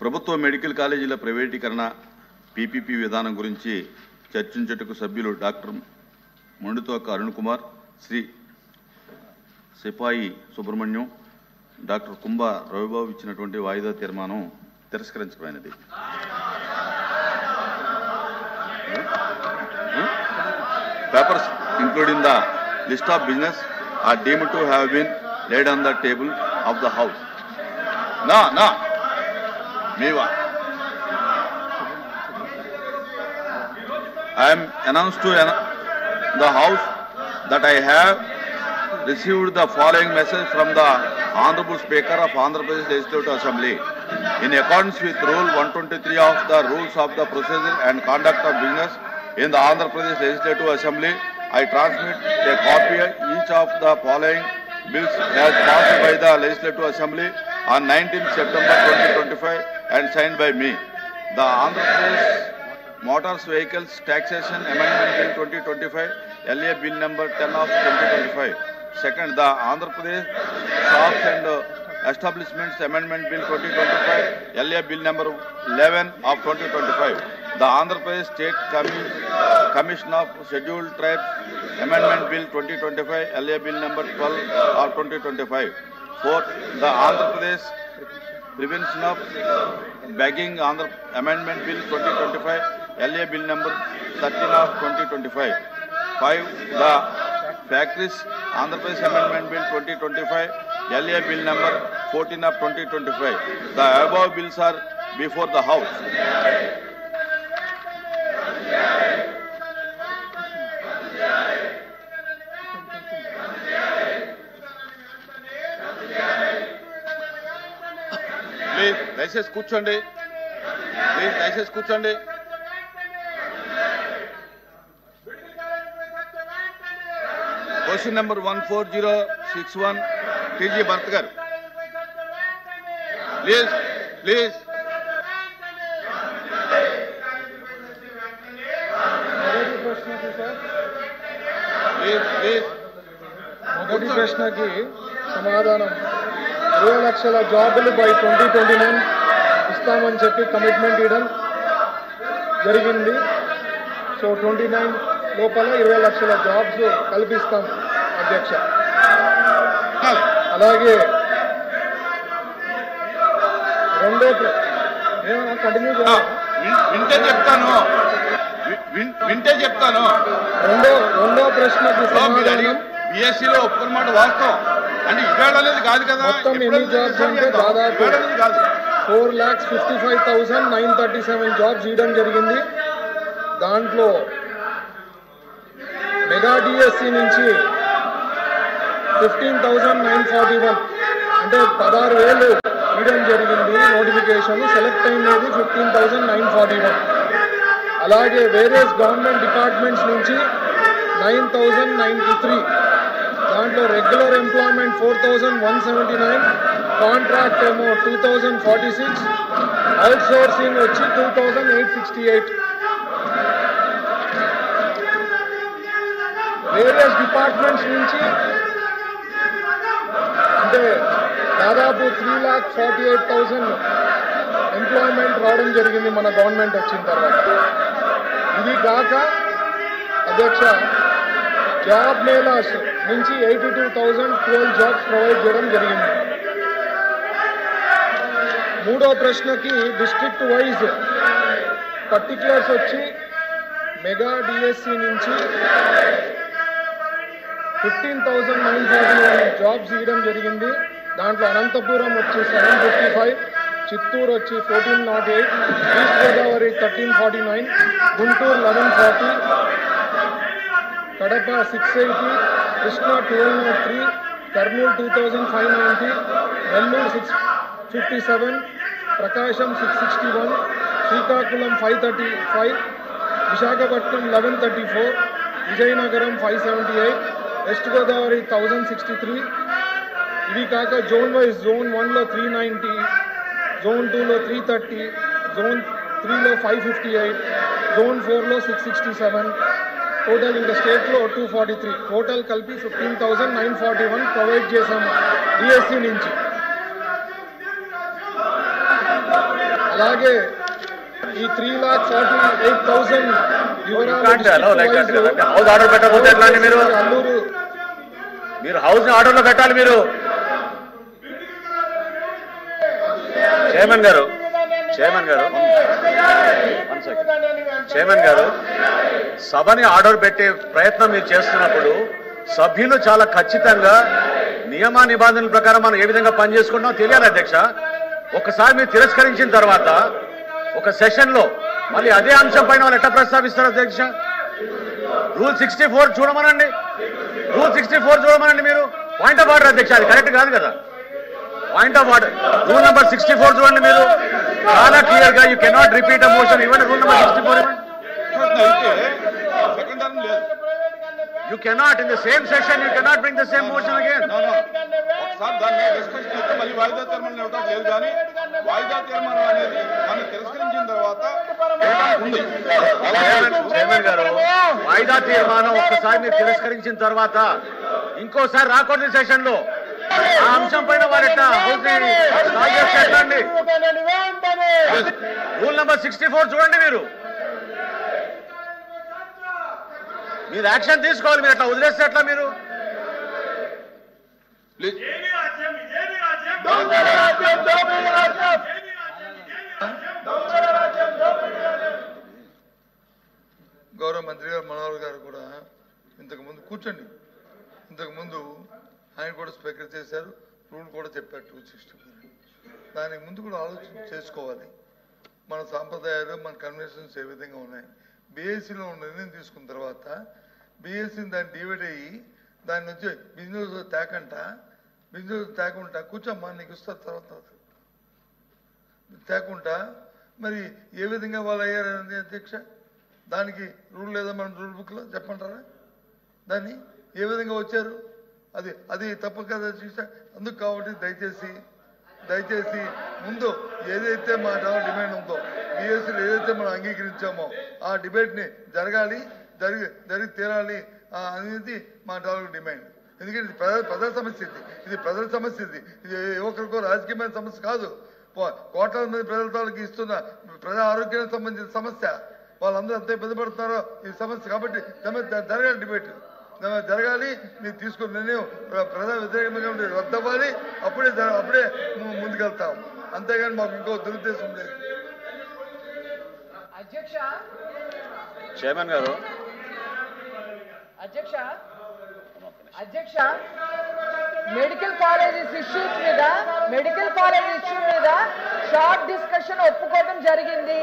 ప్రభుత్వ మెడికల్ కాలేజీల ప్రైవేటీకరణ పీపీపీ విధానం గురించి చర్చించుటకు సభ్యులు డాక్టర్ మండుతోక అరుణ్ కుమార్, శ్రీ సిపాయి సుబ్రహ్మణ్యం, డాక్టర్ కుంభ రవిబాబు ఇచ్చినటువంటి వాయిదా తీర్మానం తిరస్కరించబడినది. Papers including the list of business are deemed to have been laid on the table of the house. No. Meva. I am announced to the house that I have received the following message from the Honorable Speaker of Andhra Pradesh Legislative Assembly. In accordance with Rule 123 of the Rules of the Procedure and Conduct of Business in the Andhra Pradesh Legislative Assembly, I transmit a copy each of the following bills as passed by the Legislative Assembly on 19th September 2025 and signed by me. The Andhra Pradesh Motors Vehicles Taxation Amendment Bill 2025, LA Bill number 10 of 2025. Second, the Andhra Pradesh Shops and Establishments Amendment Bill 2025, LA Bill number 11 of 2025. The Andhra Pradesh State Commission of Scheduled Tribes Amendment Bill 2025, LA Bill number 12 of 2025. Fourth, the Andhra Pradesh Prevention of Begging Amendment Bill 2025, LA Bill number 13 of 2025. 5. The Factories Andhra Pradesh Amendment Bill 2025, LA Bill number 14 of 2025. The above bills are before the House. Please, దయచేసి కూర్చోండి. Please, దయచేసి కూర్చోండి. Question number 14061, TG Bharat garu. Please. మొదటి ప్రశ్నకి సమాధానం 20 లక్షల జాబులు by 2029 ఇస్తామని చెప్పి కమిట్మెంట్ ఇవ్వడం జరిగింది. సో 29 లోపల 20 లక్షల జాబ్స్ కల్పిస్తాం అధ్యక్ష. అలాగే రెండో కంటిన్యూ వింటే చెప్తాను. రెండో ప్రశ్నకు సమాధానం బిఎస్సీలో ఒప్పుకున్నమాట వాస్తవం అంటే ఇవాళ అనేది కాదు కదా. మొత్తం ఎన్ని జాబ్స్ అంటే దాదాపు 4,55,937 జాబ్స్ ఇవ్వడం జరిగింది. దాంట్లో మెగా డిఎస్సి నుంచి 15,941 అంటే 16,000 ఇవ్వడం జరిగింది నోటిఫికేషన్. సెలెక్ట్ అయినది 15,941. అలాగే వేరియస్ గవర్నమెంట్ డిపార్ట్మెంట్స్ నుంచి 9,093. దాంట్లో రెగ్యులర్ ఎంప్లాయ్మెంట్ 4,179, కాంట్రాక్ట్ ఏమో 2,046, అవుట్ సోర్సింగ్ వచ్చి 2,868. వేరియస్ డిపార్ట్మెంట్స్ నుంచి అంటే దాదాపు 3,48,000 ఎంప్లాయ్మెంట్ రావడం జరిగింది మన గవర్నమెంట్ వచ్చిన తర్వాత. ఇది కాక అధ్యక్ష జాబ్ మేళాస్ నుంచి 82,012 జాబ్స్ ప్రొవైడ్ చేయడం జరిగింది. మూడో ప్రశ్నకి డిస్ట్రిక్ట్ వైజ్ పర్టిక్యులర్స్ వచ్చి మెగా డిఎస్సి నుంచి 15,941 జాబ్స్ ఇవ్వడం జరిగింది. దాంట్లో అనంతపురం వచ్చి 755, చిత్తూరు వచ్చి 1408, ఈస్ట్ గోదావరి 1349, గుంటూరు 1140, కడప 680, కృష్ణా 1203, కర్నూలు 2590, నెల్లూరు 657, ప్రకాశం 661, శ్రీకాకుళం 535, విశాఖపట్నం 1134, విజయనగరం 578, వెస్ట్ గోదావరి 1063. ఇవి కాక జోన్ వైజ్ జోన్ 1లో 390, జోన్ 2లో 330, జోన్ 3లో 558, జోన్ 4లో 667, టోటల్ ఇంకా స్టేట్లో 243. టోటల్ కలిపి 15,941 ప్రొవైడ్ చేశాము డిఎస్సి నుంచి. అలాగే ఈ 3,48,000 హౌస్ ఆర్డర్ పెట్టకపోతే ఎట్లా అండి మీరు? అల్లూరు మీరు హౌస్ ని ఆర్డర్లో పెట్టాలి. మీరు చైర్మన్ గారు సభని ఆర్డర్ పెట్టే ప్రయత్నం మీరు చేస్తున్నప్పుడు సభ్యులు చాలా ఖచ్చితంగా నియమ నిబంధనల ప్రకారం మనం ఏ విధంగా పనిచేసుకుంటామో తెలియాలి అధ్యక్ష. ఒకసారి మీరు తిరస్కరించిన తర్వాత ఒక సెషన్ లో మళ్ళీ అదే అంశం పైన వాళ్ళు ఎట్లా ప్రస్తావిస్తారు అధ్యక్ష? రూల్ 64 చూడమనండి. మీరు పాయింట్ ఆఫ్ ఆర్డర్ అధ్యక్ష, అది కరెక్ట్ కాదు కదా. Point of order rule number 64 చూడండి. మీరు చాలా క్లియర్ గా you cannot repeat a motion. ఇవ్వండి rule number 64 You cannot in the same session you cannot bring the same motion again. ఒకసారి దాన్ని డిస్కషన్ అయితే మళ్ళీ వాయిదా తీర్మానం ఇవ్వడం లేదు. కానీ వాయిదా తీర్మానం అనేది మనం తిరస్కరించిన తర్వాత చైర్మన్ గారు వాయిదా తీర్మానం ఒక్కసారి మీరు తిరస్కరించిన తర్వాత ఇంకోసారి రాకూడదు సెషన్ లో ఆ అంశం పైన వారు ఎట్లా అండి? రూల్ నెంబర్ 64 చూడండి. మీరు యాక్షన్ తీసుకోవాలి. మీరు ఎట్లా వదిలేస్తే ఎట్లా? మీరు గౌరవ మంత్రి గారు మనోహర్ గారు కూడా ఇంతకుముందు కూర్చోండి. ఇంతకుముందు ఆయన కూడా స్పీకర్ చేశారు, రూల్ కూడా చెప్పారు 264. దానికి ముందు కూడా ఆలోచన చేసుకోవాలి. మన సాంప్రదాయాలు మన కన్వెన్షన్స్ ఏ విధంగా ఉన్నాయి. బీఎస్సీలో నిర్ణయం తీసుకున్న తర్వాత బీఎస్సీని దాన్ని డివైడ్ అయ్యి దాని నుంచి బిజినెస్ తేకుండా కూర్చోమ్మా నీకు ఇస్తారు తర్వాత తేకుండా మరి ఏ విధంగా వాళ్ళు అయ్యారని అధ్యక్ష దానికి రూల్ లేదా మన రూల్ బుక్లో చెప్పంటారా? దాన్ని ఏ విధంగా వచ్చారు? అది తప్పు కదా అధ్యక్ష. అందుకు కాబట్టి దయచేసి ముందు ఏదైతే మా డిమాండ్ ఉందో బీఎస్సీలో ఏదైతే మనం అంగీకరించామో ఆ డిబేట్ని జరిగి తీరాలి అనేది మా డిమాండ్. ఎందుకంటే ఇది ప్రజల సమస్య, ఇది ప్రజల సమస్య, ఇది యువకులకు రాజకీయమైన సమస్య కాదు. కోట్లాది మంది ప్రజల తాలూకు ఇస్తున్న ప్రజా ఆరోగ్యానికి సంబంధించిన సమస్య. వాళ్ళందరూ ఎంత ఇబ్బంది పడుతున్నారో ఈ సమస్య. కాబట్టి జరగాలి డిబేట్ జరగాలి. మీరు తీసుకున్న నిర్ణయం ప్రజా వ్యతిరేకంగా రద్దవ్వాలి. అప్పుడే ముందుకెళ్తాం. అంతేగాని మాకు ఇంకో దురుద్దేశం లేదు. చైర్మన్ గారు అధ్యక్ష మెడికల్ కాలేజెస్ ఇష్యూ మీద షార్ట్ డిస్కషన్ ఒప్పుకోవడం జరిగింది.